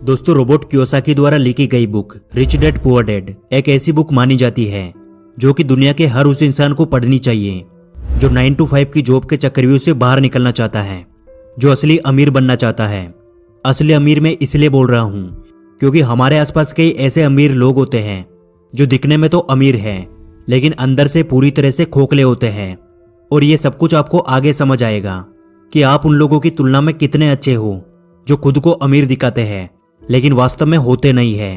दोस्तों, Robert Kiyosaki द्वारा लिखी गई book rich dad poor dad एक ऐसी बुक मानी जाती है जो कि दुनिया के हर उस इंसान को पढ़नी चाहिए जो 9 to 5 की जॉब के चक्रव्यूह से बाहर निकलना चाहता है, जो असली अमीर बनना चाहता है। असली अमीर मैं इसलिए बोल रहा हूँ क्योंकि हमारे आसपास कई ऐसे अमीर लोग होते हैं जो दिखने में तो अमीर हैं लेकिन अंदर से पूरी तरह से खोखले होते हैं। और ये सब कुछ आपको आगे समझ आएगा कि आप उन लोगों की तुलना में कितने अच्छे हो जो खुद को अमीर दिखाते हैं लेकिन वास्तव में होते नहीं है।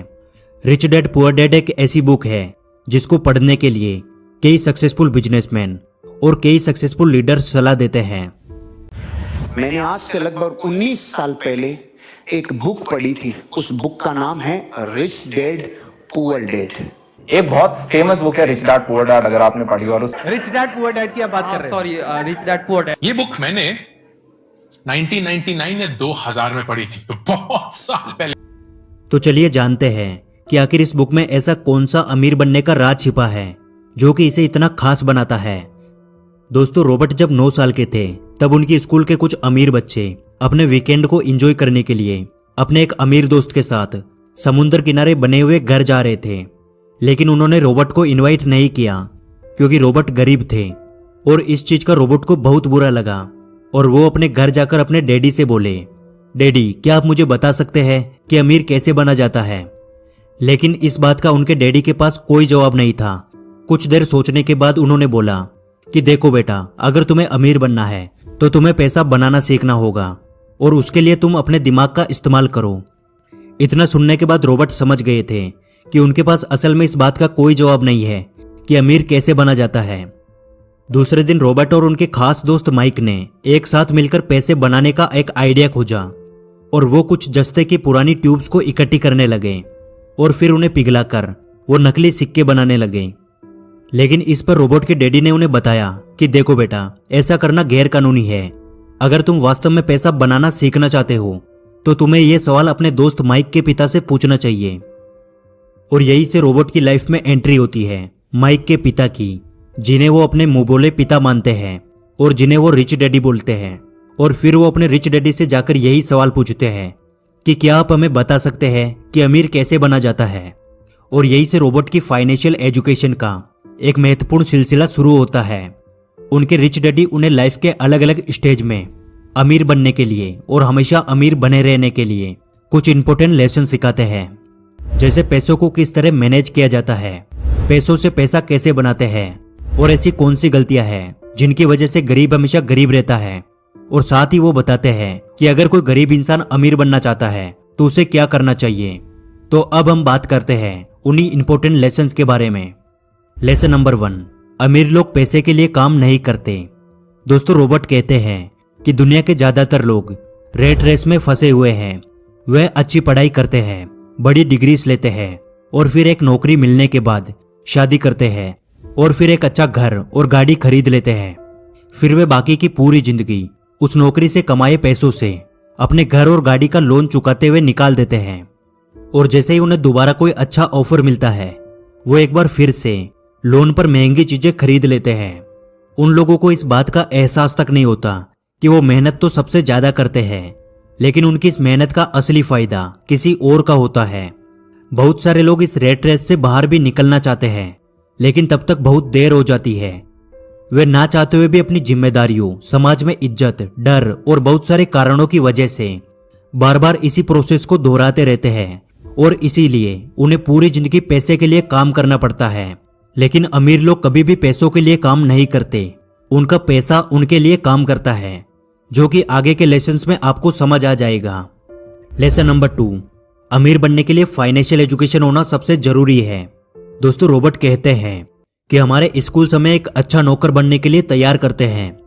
रिच डैड पुअर डैड एक ऐसी बुक है जिसको पढ़ने के लिए कई सक्सेसफुल बिजनेसमैन और कई सक्सेसफुल लीडर्स सलाह देते हैं। मैंने आज से लगभग 19 साल पहले एक बुक पढ़ी थी। उस बुक का नाम है रिच डैड पुअर डैड। एक बहुत फेमस बुक है रिच डैड पुअर डैड, अगर आपने पढ़ी हो। और उस रिच डैड पुअर डैड की आप बात कर रहे हैं? Sorry, rich dad poor dad. ये बुक मैंने 1999 या 2000 में पढ़ी थी, तो बहुत साल पहले। तो चलिए जानते हैं कि आखिर इस बुक में ऐसा कौन सा अमीर बनने का राज छिपा है जो कि इसे इतना खास बनाता है। दोस्तों, रॉबर्ट जब 9 साल के थे तब उनकी स्कूल के कुछ अमीर बच्चे अपने वीकेंड को एंजॉय करने के लिए अपने एक अमीर दोस्त के साथ समुद्र किनारे बने हुए घर जा रहे थे। लेकिन उन्होंने रॉबर्ट को इनवाइट नहीं किया क्योंकि रॉबर्ट गरीब थे और इस चीज का रॉबर्ट को बहुत बुरा लगा और वो अपने घर जाकर अपने डैडी से बोले, डैडी क्या आप मुझे बता सकते हैं कि अमीर कैसे बना जाता है। लेकिन इस बात का उनके डैडी के पास कोई जवाब नहीं था। कुछ देर सोचने के बाद उन्होंने बोला कि देखो बेटा, अगर तुम्हें अमीर बनना है तो तुम्हें पैसा बनाना सीखना होगा और उसके लिए तुम अपने दिमाग का इस्तेमाल करो। इतना सुनने के बाद रॉबर्ट समझ गए थे कि उनके पास असल में इस बात का कोई जवाब नहीं है कि अमीर कैसे बना जाता है। दूसरे दिन रॉबर्ट और उनके खास दोस्त माइक ने एक साथ मिलकर पैसे बनाने का एक आइडिया खोजा और वो कुछ जस्ते की पुरानी ट्यूब्स को इकट्ठी करने लगे और फिर उन्हें पिघलाकर वो नकली सिक्के बनाने लगे। लेकिन इस पर रॉबर्ट के डैडी ने उन्हें बताया कि देखो बेटा, ऐसा करना गैर कानूनी है। अगर तुम वास्तव में पैसा बनाना सीखना चाहते हो तो तुम्हें यह सवाल अपने दोस्त माइक के पिता से पूछना चाहिए। और यही से रॉबर्ट की लाइफ में एंट्री होती है माइक के पिता की, जिन्हें वो अपने मुंह बोले पिता मानते हैं और जिन्हें वो रिच डैडी बोलते हैं। और फिर वो अपने रिच डैडी से जाकर यही सवाल पूछते हैं कि क्या आप हमें बता सकते हैं कि अमीर कैसे बना जाता है। और यही से रॉबर्ट की फाइनेंशियल एजुकेशन का एक महत्वपूर्ण सिलसिला शुरू होता है। उनके रिच डैडी उन्हें लाइफ के अलग अलग स्टेज में अमीर बनने के लिए और हमेशा अमीर बने रहने के लिए कुछ इंपॉर्टेंट लेसन सिखाते हैं, जैसे पैसों को किस तरह मैनेज किया जाता है, पैसों से पैसा कैसे बनाते हैं और ऐसी कौन सी गलतियां हैं जिनकी वजह से गरीब हमेशा गरीब रहता है। और साथ ही वो बताते हैं कि अगर कोई गरीब इंसान अमीर बनना चाहता है तो उसे क्या करना चाहिए। तो अब हम बात करते हैं उन्हीं इंपॉर्टेंट लेसन्स के बारे में। लेसन नंबर 1, अमीर लोग पैसे के लिए काम नहीं करते। दोस्तों, रॉबर्ट कहते हैं कि दुनिया के ज्यादातर लोग रेट रेस में फंसे हुए हैं। वह अच्छी पढ़ाई करते हैं, बड़ी डिग्रीज लेते हैं और फिर एक नौकरी मिलने के बाद शादी करते हैं और फिर एक अच्छा घर और गाड़ी खरीद लेते हैं। फिर वे बाकी की पूरी जिंदगी उस नौकरी से कमाए पैसों से अपने घर और गाड़ी का लोन चुकाते हुए निकाल देते हैं। और जैसे ही उन्हें दोबारा कोई अच्छा ऑफर मिलता है वो एक बार फिर से लोन पर महंगी चीजें खरीद लेते हैं। उन लोगों को इस बात का एहसास तक नहीं होता कि वो मेहनत तो सबसे ज्यादा करते हैं, लेकिन उनकी इस मेहनत का असली फायदा किसी और का होता है। बहुत सारे लोग इस रेट रेस से बाहर भी निकलना चाहते हैं, लेकिन तब तक बहुत देर हो जाती है। वे ना चाहते हुए भी अपनी जिम्मेदारियों, समाज में इज्जत, डर और बहुत सारे कारणों की वजह से बार बार इसी प्रोसेस को दोहराते रहते हैं और इसीलिए उन्हें पूरी जिंदगी पैसे के लिए काम करना पड़ता है। लेकिन अमीर लोग कभी भी पैसों के लिए काम नहीं करते, उनका पैसा उनके लिए काम करता है, जो कि आगे के लेसन्स में आपको समझ आ जाएगा। लेसन नंबर 2, अमीर बनने के लिए फाइनेंशियल एजुकेशन होना सबसे जरूरी है। दोस्तों, रॉबर्ट कहते हैं कि हमारे स्कूल हमें एक अच्छा नौकर बनने के लिए तैयार करते हैं।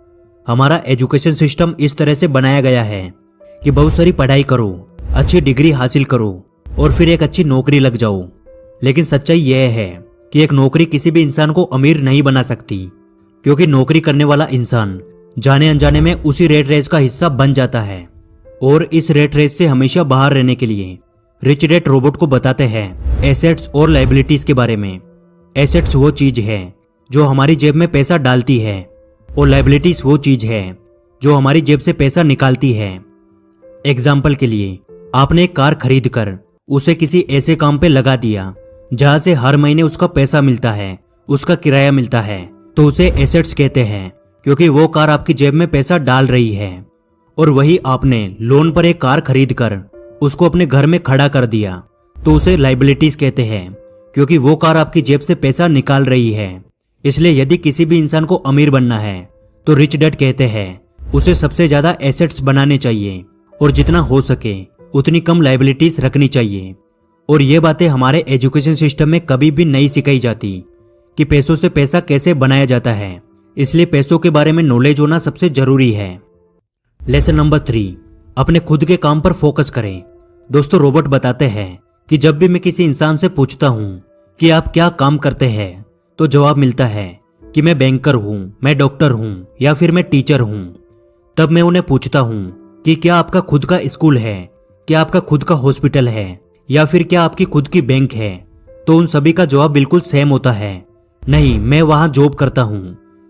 हमारा एजुकेशन सिस्टम इस तरह से बनाया गया है कि बहुत सारी पढ़ाई करो, अच्छी डिग्री हासिल करो और फिर एक अच्छी नौकरी लग जाओ। लेकिन सच्चाई यह है कि एक नौकरी किसी भी इंसान को अमीर नहीं बना सकती, क्योंकि नौकरी करने वाला इंसान जाने अनजाने में उसी रेट रेस का हिस्सा बन जाता है। और इस रेट रेस से हमेशा बाहर रहने के लिए रिच डैड रॉबर्ट को बताते हैं एसेट्स और लायबिलिटीज के बारे में। एसेट्स वो चीज है जो हमारी जेब में पैसा डालती है और लायबिलिटीज वो चीज है जो हमारी जेब से पैसा निकालती है। एग्जाम्पल के लिए आपने एक कार खरीद कर उसे किसी ऐसे काम पे लगा दिया जहां से हर महीने उसका पैसा मिलता है, उसका किराया मिलता है, तो उसे एसेट्स कहते हैं, क्योंकि वो कार आपकी जेब में पैसा डाल रही है। और वही आपने लोन पर एक कार खरीद कर उसको अपने घर में खड़ा कर दिया तो उसे लाइबिलिटीज कहते हैं, क्योंकि वो कार आपकी जेब से पैसा निकाल रही है। इसलिए यदि किसी भी इंसान को अमीर बनना है तो रिच डैड कहते हैं उसे सबसे ज्यादा एसेट्स बनाने चाहिए और जितना हो सके उतनी कम लाइबिलिटीज रखनी चाहिए। और ये बातें हमारे एजुकेशन सिस्टम में कभी भी नहीं सिखाई जाती कि पैसों से पैसा कैसे बनाया जाता है। इसलिए पैसों के बारे में नॉलेज होना सबसे जरूरी है। लेसन नंबर 3, अपने खुद के काम पर फोकस करें। दोस्तों, रॉबर्ट बताते हैं कि जब भी मैं किसी इंसान से पूछता हूं कि आप क्या काम करते हैं, तो जवाब मिलता है कि मैं बैंकर हूं, मैं डॉक्टर हूं या फिर मैं टीचर हूं। तब मैं उन्हें पूछता हूं कि क्या आपका खुद का स्कूल है, क्या आपका खुद का हॉस्पिटल है या फिर क्या आपकी खुद की बैंक है, तो उन सभी का जवाब बिल्कुल सेम होता है, नहीं, मैं वहां जॉब करता हूं।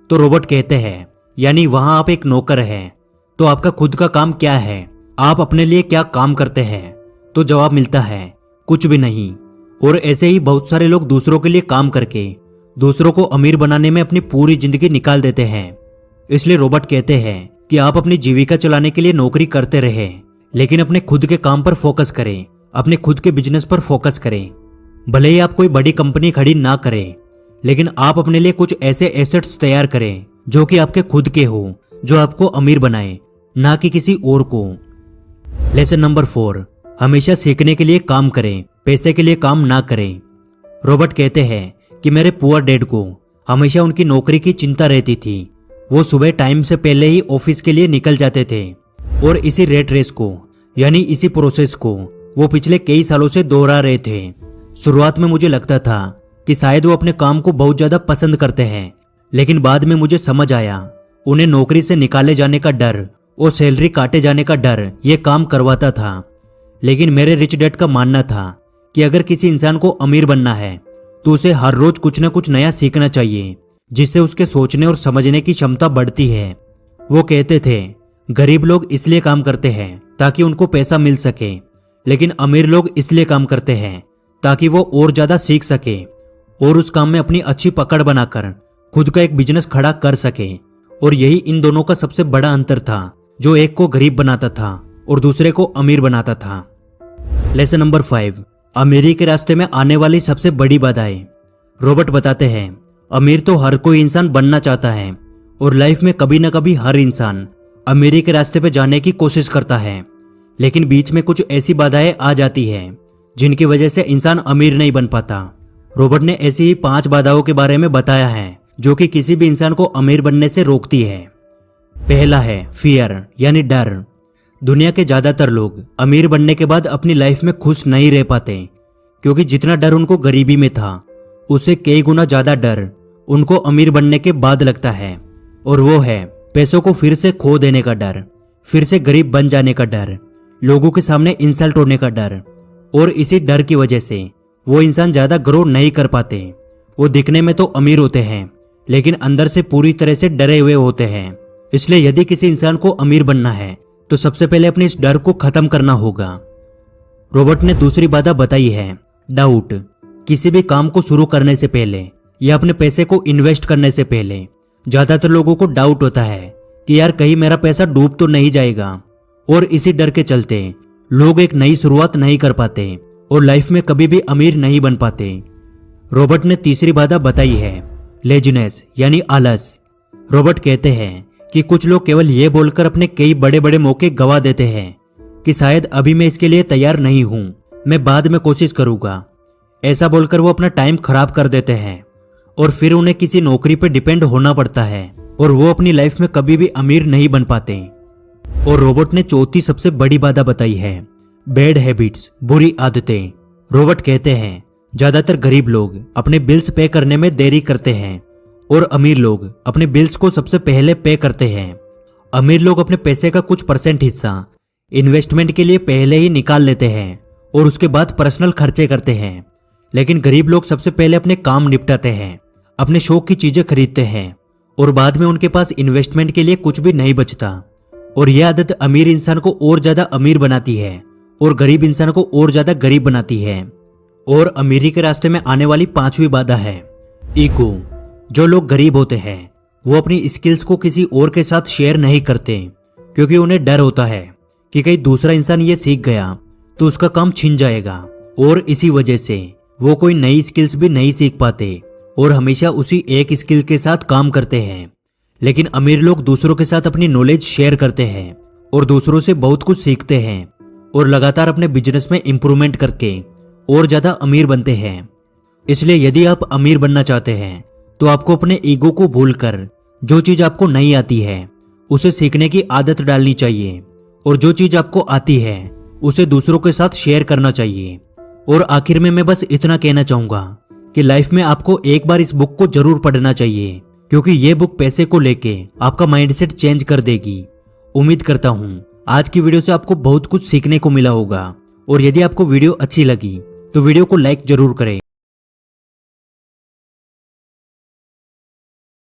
तो रॉबर्ट कहते हैं यानी वहां आप एक नौकर हैं। तो आपका खुद का काम क्या है, आप अपने लिए क्या काम करते हैं? तो जवाब मिलता है कुछ भी नहीं। और ऐसे ही बहुत सारे लोग दूसरों के लिए काम करके दूसरों को अमीर बनाने में अपनी पूरी जिंदगी निकाल देते हैं। इसलिए रॉबर्ट कहते हैं कि आप अपनी जीविका चलाने के लिए नौकरी करते रहे, लेकिन अपने खुद के काम पर फोकस करें, अपने खुद के बिजनेस पर फोकस करें। भले ही आप कोई बड़ी कंपनी खड़ी ना करें, लेकिन आप अपने लिए कुछ ऐसे एसेट्स तैयार करें जो कि आपके खुद के हो, जो आपको अमीर बनाए, ना कि किसी और को। लेसन नंबर 4, हमेशा सीखने के लिए काम करें, पैसे के लिए काम ना करें। रॉबर्ट कहते हैं कि मेरे पुअर डैड को हमेशा उनकी नौकरी की चिंता रहती थी। वो सुबह टाइम से पहले ही ऑफिस के लिए निकल जाते थे और इसी रेट रेस को यानी इसी प्रोसेस को वो पिछले कई सालों से दोहरा रहे थे। शुरुआत में मुझे लगता था कि शायद वो अपने काम को बहुत ज्यादा पसंद करते हैं, लेकिन बाद में मुझे समझ आया उन्हें नौकरी से निकाले जाने का डर और सैलरी काटे जाने का डर ये काम करवाता था। लेकिन मेरे रिच डैड का मानना था कि अगर किसी इंसान को अमीर बनना है तो उसे हर रोज कुछ न कुछ नया सीखना चाहिए, जिससे उसके सोचने और समझने की क्षमता बढ़ती है। वो कहते थे गरीब लोग इसलिए काम करते हैं ताकि उनको पैसा मिल सके, लेकिन अमीर लोग इसलिए काम करते हैं ताकि वो और ज्यादा सीख सके और उस काम में अपनी अच्छी पकड़ बनाकर खुद का एक बिजनेस खड़ा कर सके। और यही इन दोनों का सबसे बड़ा अंतर था, जो एक को गरीब बनाता था और दूसरे को अमीर बनाता था। लेसन नंबर 5, अमीरी के रास्ते में आने वाली सबसे बड़ी बाधाएं। रॉबर्ट बताते हैं अमीर तो हर कोई इंसान बनना चाहता है और लाइफ में कभी ना कभी हर इंसान अमीरी के रास्ते पे जाने की कोशिश करता है, लेकिन बीच में कुछ ऐसी बाधाएं आ जाती हैं जिनकी वजह से इंसान अमीर नहीं बन पाता। रॉबर्ट ने ऐसी ही 5 बाधाओं के बारे में बताया है जो कि किसी भी इंसान को अमीर बनने से रोकती है। पहला है फियर यानी डर। दुनिया के ज्यादातर लोग अमीर बनने के बाद अपनी लाइफ में खुश नहीं रह पाते, क्योंकि जितना डर उनको गरीबी में था उससे कई गुना ज्यादा डर उनको अमीर बनने के बाद लगता है, और वो है पैसों को फिर से खो देने का डर, फिर से गरीब बन जाने का डर, लोगों के सामने इंसल्ट होने का डर। और इसी डर की वजह से वो इंसान ज्यादा ग्रो नहीं कर पाते। वो दिखने में तो अमीर होते हैं लेकिन अंदर से पूरी तरह से डरे हुए होते हैं। इसलिए यदि किसी इंसान को अमीर बनना है तो सबसे पहले अपने इस डर को खत्म करना होगा। रॉबर्ट ने दूसरी बाधा बताई है डाउट। किसी भी काम को शुरू करने से पहले या अपने पैसे को इन्वेस्ट करने से पहले ज्यादातर लोगों को डाउट होता है कि यार कहीं मेरा पैसा डूब तो नहीं जाएगा, और इसी डर के चलते लोग एक नई शुरुआत नहीं कर पाते और लाइफ में कभी भी अमीर नहीं बन पाते। रॉबर्ट ने तीसरी बाधा बताई है लेजीनेस यानी आलस। रॉबर्ट कहते हैं कि कुछ लोग केवल ये बोलकर अपने कई बड़े बड़े मौके गवा देते हैं कि शायद अभी मैं इसके लिए तैयार नहीं हूं, मैं बाद में कोशिश करूंगा। ऐसा बोलकर वो अपना टाइम खराब कर देते हैं और फिर उन्हें किसी नौकरी पर डिपेंड होना पड़ता है और वो अपनी लाइफ में कभी भी अमीर नहीं बन पाते। और रॉबर्ट ने चौथी सबसे बड़ी बाधा बताई है बैड हैबिट्स, बुरी आदतें। रॉबर्ट कहते हैं ज्यादातर गरीब लोग अपने बिल्स पे करने में देरी करते हैं और अमीर लोग अपने बिल्स को सबसे पहले पे करते हैं। अमीर लोग अपने पैसे का कुछ % हिस्सा इन्वेस्टमेंट के लिए पहले ही निकाल लेते हैं और उसके बाद पर्सनल खर्चे करते हैं, लेकिन गरीब लोग सबसे पहले अपने काम निपटाते हैं, अपने शौक की चीजें खरीदते हैं और बाद में उनके पास इन्वेस्टमेंट के लिए कुछ भी नहीं बचता। और यह आदत अमीर इंसान को और ज्यादा अमीर बनाती है और गरीब इंसान को और ज्यादा गरीब बनाती है। और अमीरी के रास्ते में आने वाली 5वीं बाधा है ईगो। जो लोग गरीब होते हैं वो अपनी स्किल्स को किसी और के साथ शेयर नहीं करते, क्योंकि उन्हें डर होता है कि कहीं दूसरा इंसान ये सीख गया तो उसका काम छिन जाएगा। और इसी वजह से वो कोई नई स्किल्स भी नहीं सीख पाते और हमेशा उसी एक स्किल के साथ काम करते हैं। लेकिन अमीर लोग दूसरों के साथ अपनी नॉलेज शेयर करते हैं और दूसरों से बहुत कुछ सीखते हैं और लगातार अपने बिजनेस में इंप्रूवमेंट करके और ज्यादा अमीर बनते हैं। इसलिए यदि आप अमीर बनना चाहते हैं तो आपको अपने ईगो को भूलकर जो चीज आपको नहीं आती है उसे सीखने की आदत डालनी चाहिए, और जो चीज आपको आती है उसे दूसरों के साथ शेयर करना चाहिए। और आखिर में मैं बस इतना कहना चाहूंगा कि लाइफ में आपको एक बार इस बुक को जरूर पढ़ना चाहिए, क्योंकि ये बुक पैसे को लेके आपका माइंडसेट चेंज कर देगी। उम्मीद करता हूं आज की वीडियो से आपको बहुत कुछ सीखने को मिला होगा। और यदि आपको वीडियो अच्छी लगी तो वीडियो को लाइक जरूर करें।